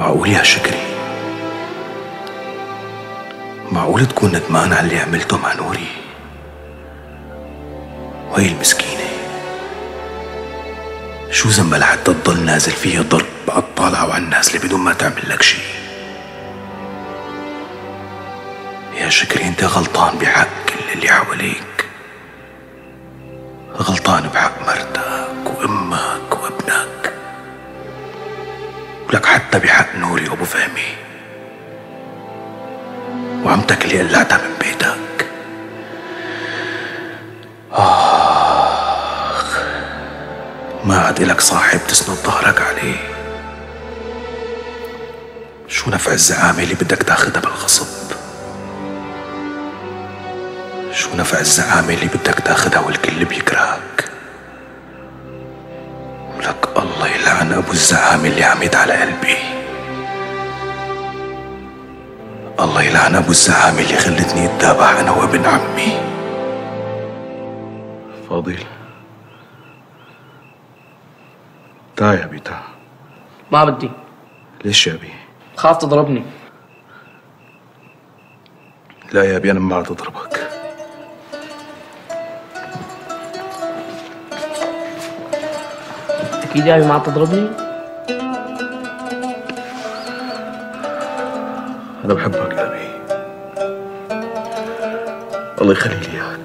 معقول يا شكري؟ معقول تكون ندمان على اللي عملته مع نوري؟ وهي المسكينة شو ذنبها لحتى تضل نازل فيها ضرب على الطالعة وعلى النازلة بدون ما تعمل لك شي؟ يا شكري انت غلطان بحق كل اللي حواليك، غلطان بحق مرتك وامك وابنك، ولك حتى بحق نوري وابو فهمي وعمتك اللي قلعتها من بيتك. ما عاد إلك صاحب تسند ظهرك عليه. شو نفع الزعامة اللي بدك تاخدها بالغصب؟ شو نفع الزعامة اللي بدك تاخدها والكل بيكرهك؟ ولك الله يلعن أبو الزعامة اللي عميد على قلبي. الله يلعن أبو الزعامة اللي خلتني اتذابح أنا وابن عمي. فاضل تعا يا أبي تعا. ما بدي. ليش يا أبي؟ خاف تضربني. لا يا أبي أنا ما عاد أضربك. أكيد يا أبي ما عاد تضربني؟ أنا بحبك يا أبي، الله يخلي لي إياك.